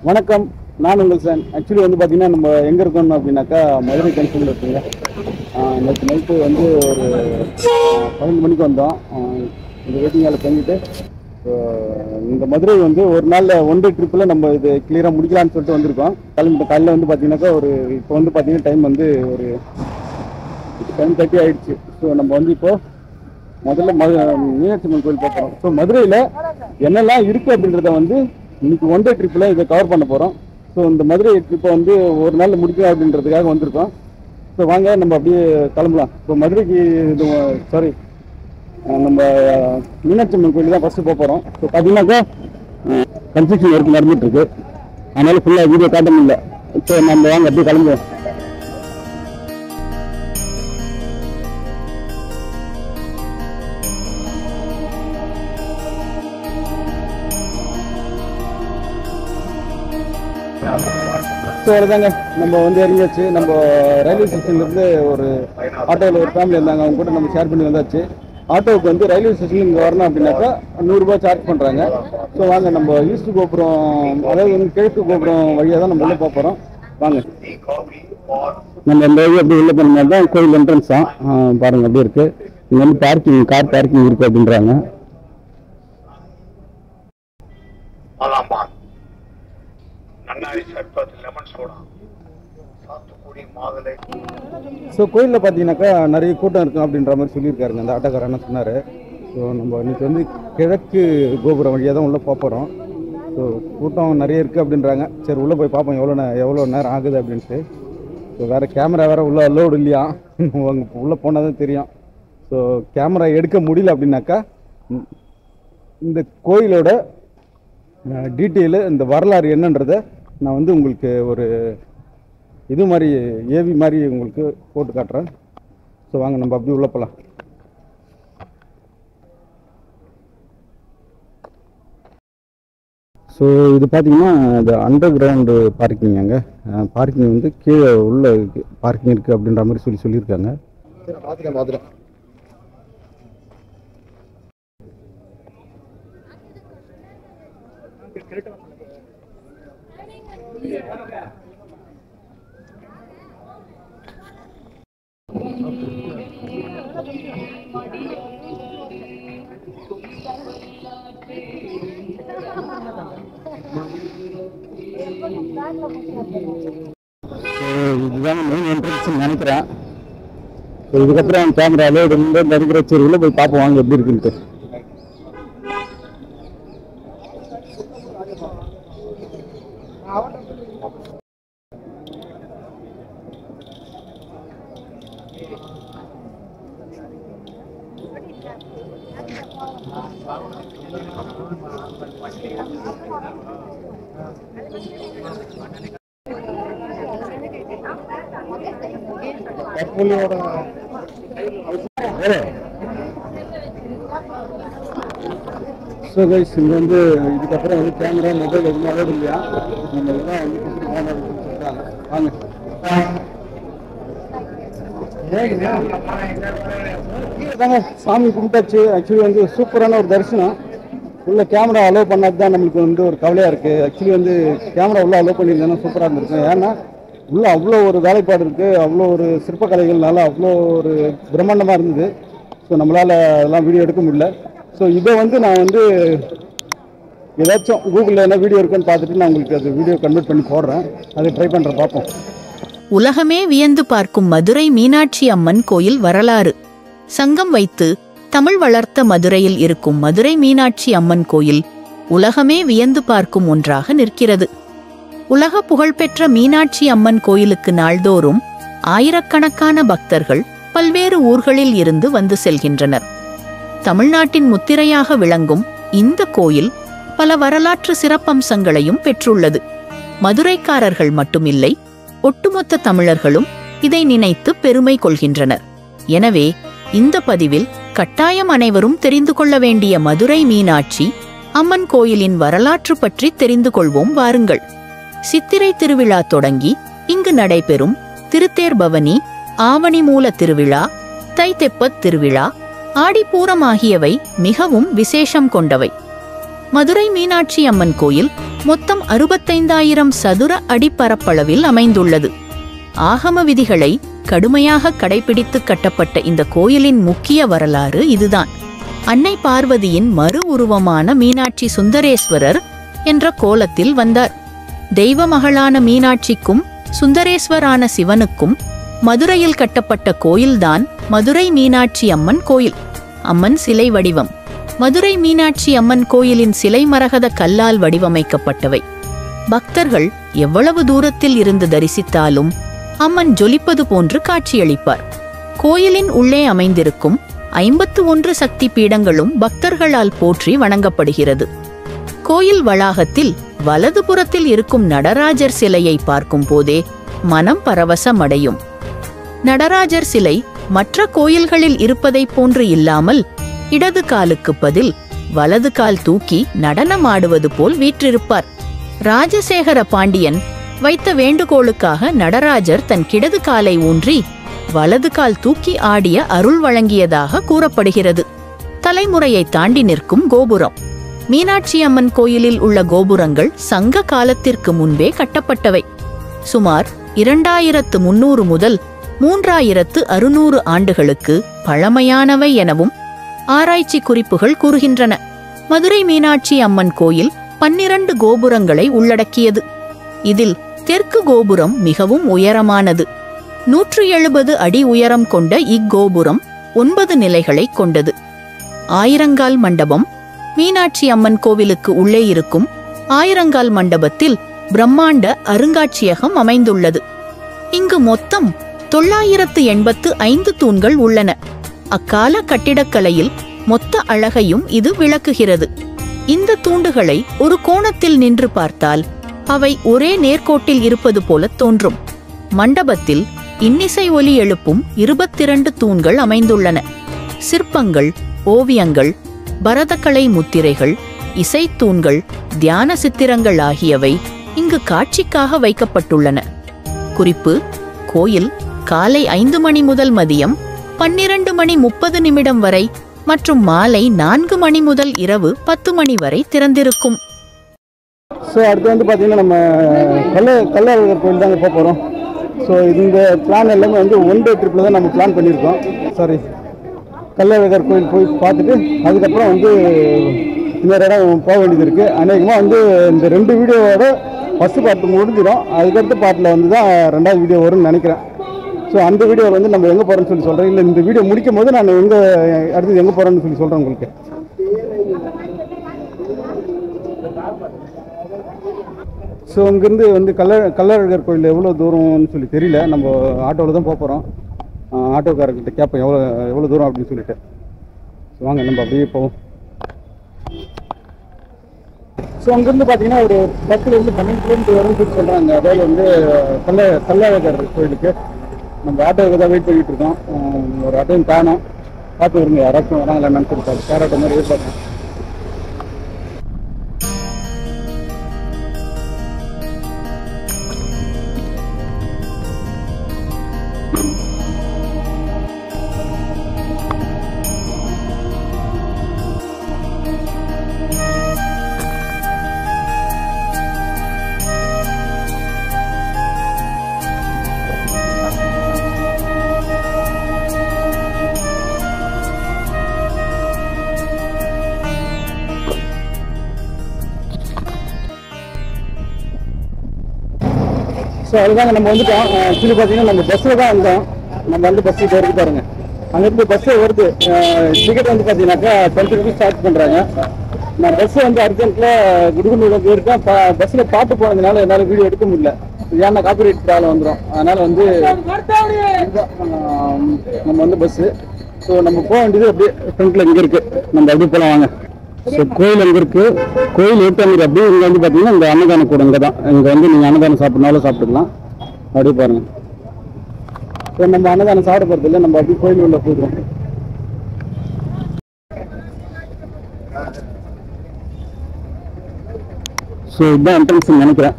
வணக்கம், நான் உங்கள் சார். ஆக்சுவலி வந்து பார்த்தீங்கன்னா நம்ம எங்கே இருக்கோம் அப்படின்னாக்கா மதுரை ஜங்ஷனில் இருக்குங்க. நேற்று நைட்டு வந்து ஒரு 12 மணிக்கு வந்தோம். இந்த வெயிட்டிங் ஹாலில் தங்கிட்டு இந்த மதுரை வந்து ஒரு நாளில் ஒன் டே ட்ரிப்பில் நம்ம இது கிளியராக முடிக்கலான்னு சொல்லிட்டு வந்திருக்கோம். காலையில் வந்து பார்த்தீங்கன்னாக்கா இப்போ வந்து பார்த்தீங்கன்னா டைம் வந்து ஒரு 10:30 ஆயிடுச்சு. ஸோ நம்ம வந்து இப்போது முதல்ல மீனாட்சி அம்மன் கோயில் பார்க்குறோம். ஸோ மதுரையில் என்னெல்லாம் இருக்குது அப்படின்றத வந்து இன்னைக்கு ஒன் டே ட்ரிப்பில் இதை கவர் பண்ண போகிறோம். ஸோ இந்த மதுரை ட்ரிப்பை வந்து ஒரு நாளில் முடிக்கலாம் அப்படின்றதுக்காக வந்திருக்கோம். ஸோ வாங்க நம்ம அப்படியே கிளம்பலாம். இப்போ மதுரைக்கு நம்ம மீனாட்சி அம்மன் கோயில் தான் ஃபஸ்ட்டு போக போகிறோம். ஸோ பார்த்தீங்கன்னாக்கா கன்ஸ்ட்ரக்ஷன் ஒர்க் நடந்துட்டு இருக்கு, அதனால ஃபுல்லாக வீடியோ காட்ட முடியல. ஸோ நம்ம வாங்க அப்படியே கிளம்புவோம். ஸோ அதுதாங்க நம்ம வந்து இறங்கியாச்சு. நம்ம ரயில்வே ஸ்டேஷன்லேருந்து ஒரு ஆட்டோவில் ஒரு ஃபேமிலி இருந்தாங்க, அவங்க கூட நம்ம ஷேர் பண்ணி வந்தாச்சு. ஆட்டோவுக்கு வந்து ரயில்வே ஸ்டேஷன் இங்கே வரணும் அப்படின்னாக்கா 100 ரூபா சார்ஜ் பண்ணுறாங்க. ஸோ வாங்க நம்ம ஈஸ்ட் கோபுரம், அதாவது வந்து கிழக்கு கோபுரம் வழியாக தான் நம்ம உள்ளே போக போகிறோம். வாங்க நம்ம இந்த வழி அப்படி உள்ளே போன மாதிரி தான் கோயில் என்ட்ரன்ஸ் தான். பாருங்கள் அப்படியே இருக்குது. இங்கே வந்து கார் பார்க்கிங் இருக்குது அப்படின்றாங்க. ஸோ கோயிலில் பார்த்தீங்கன்னாக்கா நிறைய கூட்டம் இருக்கும் அப்படின்ற மாதிரி சொல்லியிருக்காருங்க அந்த ஆட்டோக்காரன்னு சொன்னார். ஸோ நம்ம இன்னைக்கு வந்து கிழக்கு கோபுரம் வழியாக தான் உள்ளே போகிறோம். ஸோ கூட்டம் நிறைய இருக்குது அப்படின்றாங்க. சரி உள்ளே போய் பார்ப்போம் எவ்வளோ நேரம் ஆகுது அப்படின்ட்டு. ஸோ வேறு கேமரா வேறு உள்ளே அலோடு இல்லையா, அங்கே உள்ளே போனால் தான் தெரியும். ஸோ கேமரா எடுக்க முடியல அப்படின்னாக்கா இந்த கோயிலோட டீட்டெயிலு, இந்த வரலாறு என்னன்றதை நான் வந்து உங்களுக்கு ஒரு இது மாதிரி ஏவி மாதிரி உங்களுக்கு போட்டு காட்டுறேன். ஸோ வாங்க நம்ம அப்படி உள்ள போகலாம். ஸோ இது பார்த்தீங்கன்னா இது அண்டர் கிரவுண்டு பார்க்கிங். அங்கே பார்க்கிங் வந்து கீழே உள்ள பார்க்கிங் இருக்குது அப்படின்ற மாதிரி சொல்லியிருக்காங்க. பார்த்துக்கலாம். இதுதான் மெயின் என்ட்ரன்ஸ் நினைக்கிறேன். இதுக்கப்புறம் கேமரால நடிக்கிற சீரியில் போய் பார்ப்போம் வாங்க எப்படி இருக்குன்ட்டு. ஸோ கைஸ், இங்கே வந்து இதுக்கப்புறம் வந்து கேமரா மொபைல் எதுவும் அலோடு இல்லையா, நம்ம இதெல்லாம் வந்து சொல்லிட்டாங்க. வாங்க சாமி கும்பிட்டாச்சு. ஆக்சுவலி வந்து சூப்பரான ஒரு தரிசனம். உள்ள கேமரா அலோவ் பண்ணது தான் நம்மளுக்கு வந்து ஒரு கவலையாக இருக்குது. ஆக்சுவலி வந்து கேமரா உள்ள அலோவ் பண்ணியிருந்தேன்னா சூப்பராக இருந்திருக்கும். ஏன்னா உள்ள அவ்வளோ ஒரு வேலைப்பாடு இருக்குது, அவ்வளோ ஒரு சிற்பக்கலைகள்னால அவ்வளோ ஒரு பிரம்மாண்டமாக இருந்தது. ஸோ நம்மளால் அதெல்லாம் வீடியோ எடுக்க முடியல. ஸோ இதை வந்து நான் வந்து ஏதாச்சும் கூகுளில் என்ன வீடியோ இருக்குன்னு பார்த்துட்டு நான் உங்களுக்கு அது வீடியோ கன்வெர்ட் பண்ணி போடுறேன். அதை ட்ரை பண்ணுறேன், பார்ப்போம். உலகமே வியந்து பார்க்கும் மதுரை மீனாட்சி அம்மன் கோயில் வரலாறு. சங்கம் வைத்து தமிழ் வளர்த்த மதுரையில் இருக்கும் மதுரை மீனாட்சி அம்மன் கோயில் உலகமே வியந்து பார்க்கும் ஒன்றாக நிற்கிறது. உலக புகழ்பெற்ற மீனாட்சி அம்மன் கோயிலுக்கு நாள்தோறும் ஆயிரக்கணக்கான பக்தர்கள் பல்வேறு ஊர்களில் இருந்து வந்து செல்கின்றனர். தமிழ்நாட்டின் முத்திரையாக விளங்கும் இந்த கோயில் பல வரலாற்று சிறப்பம்சங்களையும் பெற்றுள்ளது. மதுரைக்காரர்கள் மட்டுமில்லை, ஒட்டுமொத்த தமிழர்களும் இதை நினைத்து பெருமை கொள்கின்றனர். எனவே இந்த பதிவில் கட்டாயம் அனைவரும் தெரிந்து கொள்ள வேண்டிய மதுரை மீனாட்சி அம்மன் கோயிலின் வரலாற்று பற்றி தெரிந்து கொள்வோம் வாருங்கள். சித்திரை திருவிழா தொடங்கி இங்கு நடைபெறும் திருத்தேர் பவனி, ஆவணி மூல திருவிழா, தைத்தெப்பத் திருவிழா, ஆடிப்பூரம் ஆகியவை மிகவும் விசேஷம் கொண்டவை. மதுரை மீனாட்சி அம்மன் கோயில் மொத்தம் 65,000 சதுர அடி பரப்பளவில் அமைந்துள்ளது. ஆகம விதிகளை கடுமையாக கடைபிடித்து கட்டப்பட்ட இந்த கோயிலின் முக்கிய வரலாறு இதுதான். அன்னை பார்வதியின் மறு உருவமான மீனாட்சி சுந்தரேஸ்வரர் என்ற கோலத்தில் வந்தார். தெய்வ மகளான மீனாட்சிக்கும் சுந்தரேஸ்வரான சிவனுக்கும் மதுரையில் கட்டப்பட்ட கோயில்தான் மதுரை மீனாட்சி அம்மன் கோயில். அம்மன் சிலை வடிவம். மதுரை மீனாட்சி அம்மன் கோயிலின் சிலை மரகத கல்லால் வடிவமைக்கப்பட்டவை. பக்தர்கள் எவ்வளவு தூரத்தில் இருந்து தரிசித்தாலும் அம்மன் ஜொலிப்பது போன்று காட்சியளிப்பார். கோயிலின் உள்ளே அமைந்திருக்கும் 51 சக்தி பீடங்களும் பக்தர்களால் போற்றி வணங்கப்படுகிறது. கோயில் வளாகத்தில் வலதுபுறத்தில் இருக்கும் நடராஜர் சிலையை பார்க்கும் போதே மனம் பரவசமடையும். நடராஜர் சிலை மற்ற கோயில்களில் இருப்பதைப் போன்று இல்லாமல் இடது காலுக்கு பதில் வலது கால் தூக்கி நடனமாடுவது போல் வீற்றிருப்பார். ராஜசேகர பாண்டியன் வைத்த வேண்டுகோளுக்காக நடராஜர் தன் கிடது காலை ஊன்றி வலது கால் தூக்கி ஆடிய அருள் வழங்கியதாக கூறப்படுகிறது. தலைமுறையை தாண்டி நிற்கும் கோபுரம். மீனாட்சி அம்மன் கோயிலில் உள்ள கோபுரங்கள் சங்க காலத்திற்கு முன்பே கட்டப்பட்டவை. சுமார் 2300 முதல் 3600 ஆண்டுகளுக்கு பழமையானவை எனவும் ஆராய்ச்சி குறிப்புகள் கூறுகின்றன. மதுரை மீனாட்சி அம்மன் கோயில் 12 கோபுரங்களை உள்ளடக்கியது. இதில் தெற்கு கோபுரம் மிகவும் உயரமானது. 170 அடி உயரம் கொண்ட இக்கோபுரம் 9 நிலைகளை கொண்டது. ஆயிரங்கால் மண்டபம். மீனாட்சி அம்மன் கோவிலுக்கு உள்ளே இருக்கும் ஆயிரங்கால் மண்டபத்தில் பிரம்மாண்ட அருங்காட்சியகம் அமைந்துள்ளது. இங்கு மொத்தம் 985 தூண்கள் உள்ளன. அக்கால கட்டிடக்கலையில் மொத்த அழகையும் இது விளக்குகிறது. இந்த தூண்டுகளை ஒரு கோணத்தில் நின்று பார்த்தால் அவை ஒரே நேர்கோட்டில் இருப்பது போல தோன்றும். மண்டபத்தில் இன்னிசை ஒலி எழுப்பும் 22 தூண்கள் அமைந்துள்ளன. சிற்பங்கள், ஓவியங்கள், பரதக்கலை முத்திரைகள், இசைத்தூண்கள், தியான சித்திரங்கள் ஆகியவை இங்கு காட்சிக்காக வைக்கப்பட்டுள்ளன. குறிப்பு: கோயில் காலை 5 மணி முதல் மதியம் 12:30 வரை மற்றும் மாலை 4 மணி முதல் இரவு 10 மணி வரை திறந்திருக்கும். ஸோ அடுத்து வந்து பார்த்தீங்கன்னா நம்ம கள்ளழகர் கோயில் தாங்க போக போகிறோம். ஸோ இந்த பிளான் எல்லாமே வந்து ஒன் டே ட்ரிப்பில் தான் நம்ம பிளான் பண்ணியிருக்கோம். கள்ளழகர் கோயில் போய் பார்த்துட்டு அதுக்கப்புறம் வந்து இன்னொரு இடம் போக வேண்டியது இருக்குது. அநேகமாக வந்து இந்த 2 வீடியோவோட ஃபஸ்ட்டு பார்ட்டு முடிஞ்சிடும். அதுக்கடுத்த பார்ட்டில் வந்து தான் 2வது வீடியோ வரும்னு நினைக்கிறேன். ஸோ அந்த வீடியோவில் வந்து நம்ம எங்கே போகிறோன்னு சொல்லி சொல்கிறேன். இல்லை இந்த வீடியோ முடிக்கும் போது நான் அடுத்தது எங்கே போகிறேன்னு சொல்லி சொல்கிறேன் உங்களுக்கு. ஸோ இங்கேருந்து வந்து கள்ளழகர் கோயில் எவ்வளோ தூரம்னு சொல்லி தெரியல. நம்ம ஆட்டோவில் தான் போக போகிறோம். ஆட்டோக்காரர்கிட்ட கேட்போம் எவ்வளோ தூரம் அப்படின்னு சொல்லிட்டு. ஸோ வாங்க நம்ம அப்படியே போவோம். ஸோ அங்கேருந்து பார்த்தீங்கன்னா ஒரு 10-12 கிலோமீட்டர் வரும்னு சொல்லி சொல்கிறாங்க. அதாவது வந்து கள்ளழகர் கோயிலுக்கு நம்ம ஆட்டோவுக்கு தான் வெயிட் பண்ணிகிட்டு இருக்கோம். ஒரு ஆட்டோவும் காணோம். பார்த்து வருங்க, யாராச்சும் வராங்களா என்னன்னு சொல்லி ஷேர் ஆட்டோ மாதிரி எதிர்பார்க்கணும். ஸோ அதுதாங்க நம்ம வந்துட்டோம். ஆக்சுவலி பார்த்தீங்கன்னா நம்ம பஸ்ஸில் தான் வந்தோம். நம்ம வந்து பஸ்ஸு போகிறது பாருங்க. அங்கேருந்து பஸ்ஸே வருது. டிக்கெட் வந்து பார்த்தீங்கன்னாக்கா 20 rupees சார்ஜ் பண்ணுறாங்க. நான் பஸ்ஸை வந்து அர்ஜென்ட்டில் குடுகுண்டு போயிருக்கேன். பஸ்ஸில் பாட்டு போனதுனால என்னால் வீடியோ எடுக்க முடியல. ஏன்னா காப்பிரைட் ப்ராப்ளம் வந்துடும். அதனால் வந்து நம்ம வந்து பஸ்ஸு. ஸோ நம்ம போக வேண்டியது அப்படியே ஃப்ரண்ட்டில் இங்கே இருக்குது. நம்ம அப்படியே போகலாம் வாங்க. ஸோ கோயில் அங்கே இருக்குது. கோயில் ஏற்றாங்க. அப்படியே இங்கே வந்து பார்த்தீங்கன்னா இந்த அன்னதான கூட இங்கே தான். இங்கே வந்து நீங்கள் அன்னதானம் சாப்பிட்னாலும் சாப்பிட்டுக்கலாம். அப்படியே பாருங்கள். ஸோ நம்ம அன்னதானம் சாப்பிட போகிறது இல்லை. நம்ம அப்படியே கோயில் உள்ள போயிடுவோம். ஸோ இதுதான் என்ட்ரன்ஸ் நினைக்கிறேன்.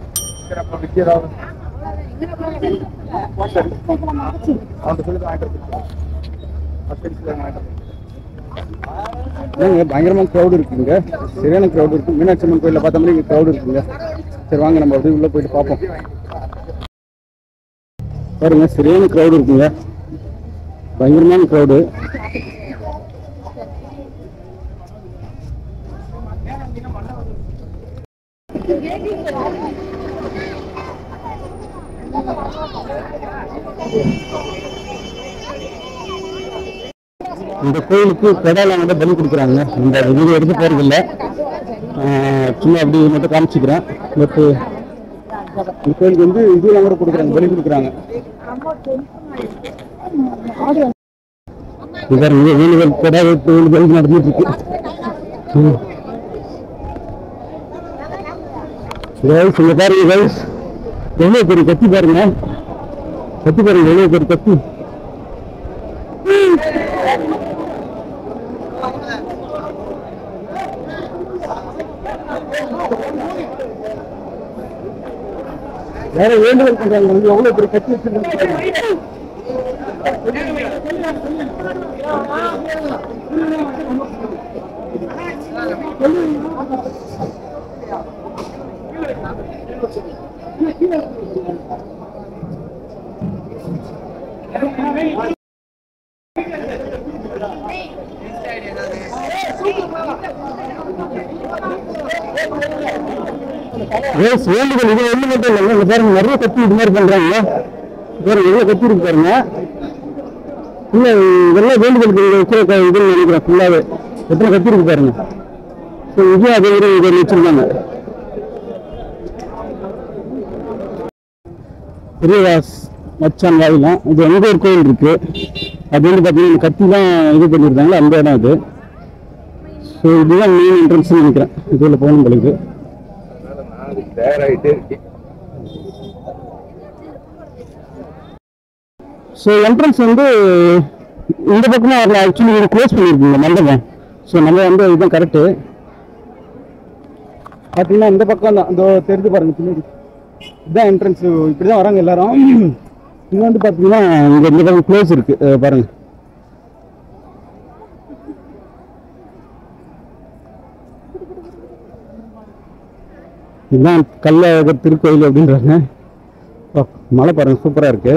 பயங்கரமான க்ரௌடு இருக்குங்க, சரியான க்ரௌடு இருக்கு. மீனாட்சி அம்மன் கோயிலில் பார்த்த மாதிரி இங்கே க்ரௌடு இருக்குங்க. சரி வாங்க நம்ம அப்படியே உள்ளே போயிட்டு பார்ப்போம். பாருங்க சரியான க்ரௌடு இருக்குங்க, பயங்கரமான க்ரௌடு. இந்த கோயிலுக்கு கடாலாம் வந்து பலி கொடுக்குறாங்க. இந்த வீடியோ எடுத்து போறது இல்லை, சும்மா அப்படி மட்டும் காமிச்சிக்கிறேன். பட் இந்த கோயிலுக்கு வந்து இதெல்லாம் கூட கொடுக்குறாங்க, பலி கொடுக்குறாங்க. வேண்டுதல் கடா வெட்டு பலி நடந்துட்டு இருக்கு. இங்க பாருங்க எவ்வளவு பெரிய கத்தி பாருங்க, கத்தி பாருங்க எவ்வளவு பெரிய கத்தி. வேற வேண்டுதல் பண்றாங்க, எவ்வளவு பெரிய கத்தி வச்சிருக்காங்க. வேண்டுதல் இது ஒண்ணு மட்டும் இல்லைங்க, இந்த பாருங்க நிறைய கத்தி இது மாதிரி பண்றாங்க. பாருங்க எவ்வளவு கத்தி இருக்கு பாருங்க. இல்ல இதெல்லாம் வேண்டுதலுக்கு வைக்கிற இதுன்னு நினைக்கிறேன். ஃபுல்லாவே எத்தனை கத்தி இருக்கு பாருங்க. இதே அதே மாதிரி இதை வச்சிருக்காங்க. பெரியவாஸ் மச்சான் வாயிலாம் இது எங்க ஒரு கோயில் இருக்கு, அது வந்து பார்த்தீங்கன்னா கத்திலாம் இது பண்ணியிருக்காங்களா அந்த இடம் அது. ஸோ இதுதான் மெயின் என்ட்ரன்ஸ் நினைக்கிறேன், இதுல போகணும் உங்களுக்கு. ஸோ என்ட்ரன்ஸ் வந்து இந்த பக்கமா வரல, ஆக்சுவலி இது க்ளோஸ் பண்ணியிருக்கீங்க மண்டபம். ஸோ நம்ம வந்து இதுதான் கரெக்டு. பார்த்தீங்கன்னா இந்த பக்கம் தான் அந்த தெரிஞ்சு பாருங்க பின்னாடி, இதுதான் என்ட்ரன்ஸ். இப்படி தான் வராங்க எல்லாரும். இது வந்து பார்த்தீங்கன்னா இங்கே இந்த பக்கம் க்ளோஸ் இருக்கு பாருங்க. இதுதான் கள்ளழகர் திருக்கோயில் அப்படின்றாங்க. மலை பாருங்க சூப்பராக இருக்கு.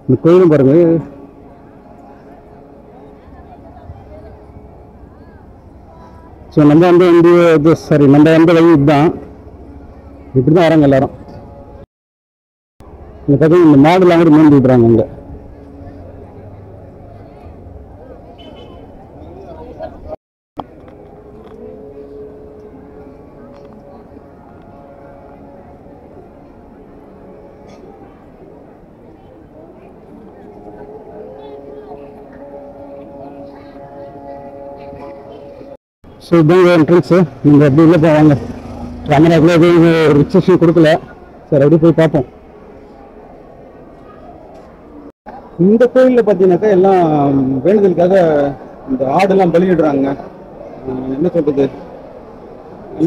இந்த கோயிலும் பாருங்க. ஸோ நம்ம வந்து இது சரி நம்ம வந்த வழி இதுதான், இப்படி தான் வராங்க எல்லாரும். இந்த பக்கம் இந்த மாடுலாம் கூட மூண்டு விடுறாங்க இங்கே. ஸோ இதுதான் என்ட்ரன்ஸு. நீங்கள் அப்படி உள்ளே போவாங்க, கேமராக்குள்ளே எதுவும் ரிசெப்ஷன் கொடுக்கல. சரி அப்படியே போய் பார்ப்போம். இந்த கோயிலில் பார்த்தீங்கன்னாக்கா எல்லாம் வேண்டுதலுக்காக இந்த ஆடெல்லாம் பலியிடுறாங்க. என்ன சொல்கிறது,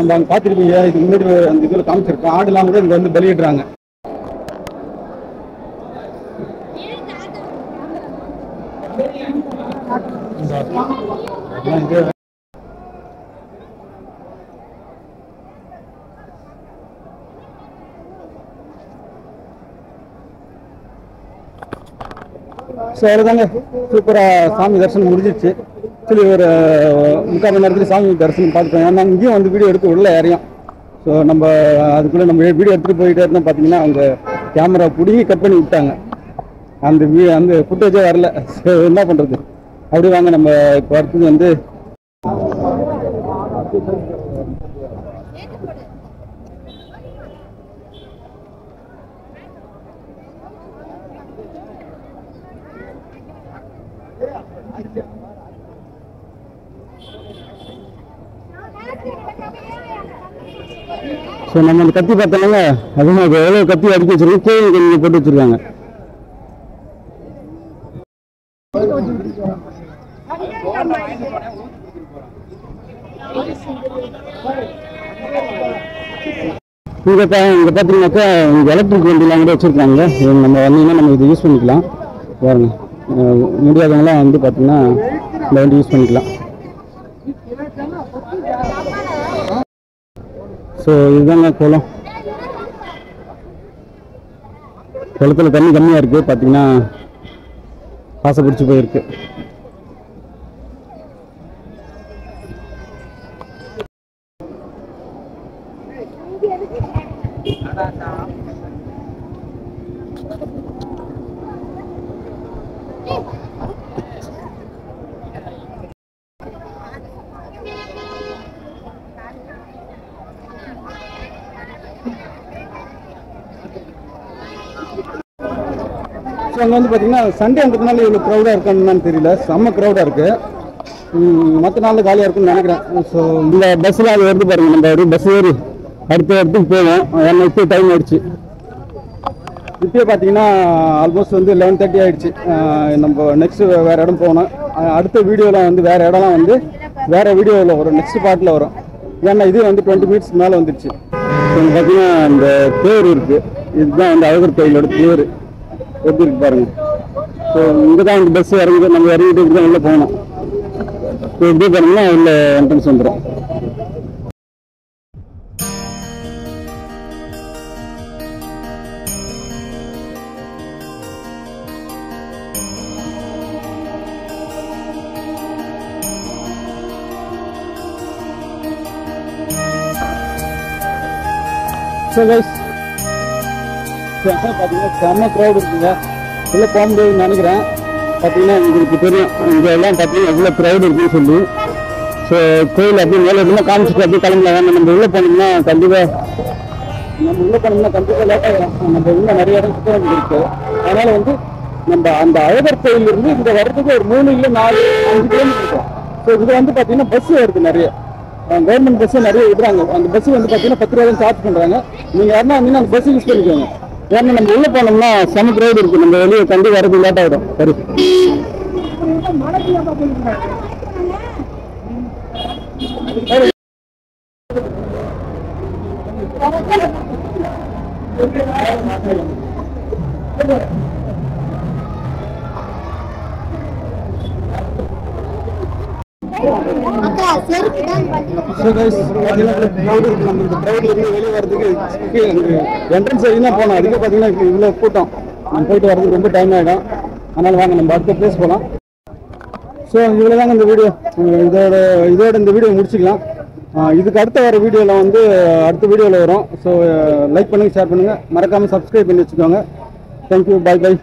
நம்ம அங்கே பார்த்துருப்பீங்க, இதுக்கு முன்னாடி அந்த இதில் காமிச்சிருக்கோம். ஆடெல்லாம் கூட இங்கே வந்து பலியிடுறாங்க. ஸோ அவ்வளோதாங்க, சூப்பராக சாமி தரிசனம் முடிஞ்சிச்சு. ஆக்சுவலி ஒரு 3/4 மணி நேரத்தில் சாமி தரிசனம் பார்த்துட்டோம். ஏன்னா இங்கேயும் வந்து வீடியோ எடுத்து உள்ள யாரையும். ஸோ நம்ம அதுக்குள்ளே நம்ம வீடியோ எடுத்துகிட்டு போயிட்டே இருந்தோம். பார்த்தீங்கன்னா அவங்க கேமரா பிடிங்கி கட் பண்ணி விட்டாங்க, அந்த ஃபுட்டேஜே வரல. ஸோ என்ன பண்ணுறது, அப்படி வாங்க நம்ம இப்போ அடுத்தது வந்து ஸோ நம்ம அந்த கத்தி பார்த்தோம்ல, அதுவும் எவ்வளோ கத்தி அடிக்க வச்சிருக்கோம், கோயில் கொஞ்சம் போட்டு வச்சிருக்காங்க. இங்கே பார்த்தீங்கன்னாக்கா எலக்ட்ரிக் வண்டிலாம் கூட வச்சுருக்காங்க. நம்ம வந்தீங்கன்னா நம்ம இதை யூஸ் பண்ணிக்கலாம். பாருங்க முடியாதவங்களாம் வந்து பார்த்தீங்கன்னா இந்த வண்டி யூஸ் பண்ணிக்கலாம். ஸோ இதுதாங்க குளம். குளத்தில் தண்ணி கம்மியாக இருக்குது. பார்த்தீங்கன்னா பாசை பிடிச்சி போயிருக்கு. ஸோ அங்கே வந்து பார்த்தீங்கன்னா சண்டேன்றதுனால இவ்வளோ க்ரௌடாக இருக்கான்னு தெரியல. செம்ம க்ரௌடாக இருக்குது. மற்ற நாளில் காலியாக இருக்குன்னு நினைக்கிறேன். ஸோ இந்த பஸ்ஸில் அது வருது பாருங்கள். நம்ம ஒரு பஸ் ஏறி அடுத்த இடத்துக்கு போவோம். ஏன்னா இப்போ டைம் ஆகிடுச்சு. இப்போயே பார்த்தீங்கன்னா ஆல்மோஸ்ட் வந்து 11:30 ஆகிடுச்சு. நம்ம நெக்ஸ்ட்டு வேறு இடம் போகணும். அடுத்த வீடியோவில் வந்து வேறு இடம்லாம் வந்து வேறு வீடியோவில் வரும், நெக்ஸ்ட் பார்ட்டில் வரும். ஏன்னா இது வந்து 20 மினிட்ஸ் மேலே வந்துடுச்சு. பார்த்தீங்கன்னா இந்த தேர் இருக்குது. இதுதான் வந்து அழகர் கோயிலோட தேர். எப்படி இருக்கு பாருங்க. ஸோ இங்கே தான் இந்த பஸ் இறங்குது. நம்ம இறங்கிட்டு இப்படி தான் உள்ளே போகணும். ஸோ இப்படி பாருங்கன்னா உள்ள என்ட்ரன்ஸ் வந்துடும். ஸோ கைஸ் பார்த்தீங்கன்னா செம்ம க்ரௌட் இருக்குங்க. உள்ளே போக முடியாதுன்னு நினைக்கிறேன். பார்த்தீங்கன்னா உங்களுக்கு தெரியும் இங்கே எல்லாம் பார்த்தீங்கன்னா எவ்வளோ க்ரௌட் இருக்குன்னு சொல்லி. ஸோ கோயில் அப்படியே மேலே எப்படின்னா காமிச்சிட்டு அப்படியே கிளம்பலாம். நம்ம உள்ளே போனோம்னா கண்டிப்பாக லேட் ஆகிடும். நம்ம இன்னும் நிறைய இடம் சுற்ற வேண்டியது இருக்குது. அதனால் வந்து நம்ம அந்த அழகர் கோயிலிருந்து இங்கே வர்றதுக்கு ஒரு 3 இல்லை 4, 5 கிலோமீட்டர் இருக்கும். ஸோ இது வந்து பார்த்தீங்கன்னா பஸ்ஸு வருது நிறைய. கவர்மெண்ட் பஸ்ஸு நிறைய விடுறாங்க. அந்த பஸ்ஸு வந்து பார்த்தீங்கன்னா 10 ரூபா சார்ஜ் பண்ணுறாங்க. நீங்கள் யாருன்னா வந்தீங்கன்னா அந்த பஸ்ஸு யூஸ் பண்ணிக்கோங்க. ஏன்னா நம்ம உள்ளே போனோம்னா செம க்ரௌட் இருக்குது. நம்ம வெளியே கண்டிப்பாக வரது லேட் ஆகிடும். சரி வெளியே வரதுக்கு என்ட்ரன்ஸ் வரைக்கும் தான் போனோம். அதுக்கு பார்த்தீங்கன்னா இவ்வளோ கூட்டம். நம்ம போயிட்டு வரதுக்கு ரொம்ப டைம் ஆகிடும். அதனால் வாங்க நம்ம அடுத்த பிளேஸ் போகலாம். ஸோ இவ்வளோ தாங்க இந்த வீடியோ. இதோட இந்த வீடியோ முடிச்சுக்கலாம். இதுக்கு அடுத்த வர வீடியோவில் வந்து அடுத்த வீடியோவில் வரும். ஸோ லைக் பண்ணுங்கள், ஷேர் பண்ணுங்கள், மறக்காமல் சப்ஸ்கிரைப் பண்ணி வச்சுக்கோங்க. தேங்க்யூ, பாய் பாய்.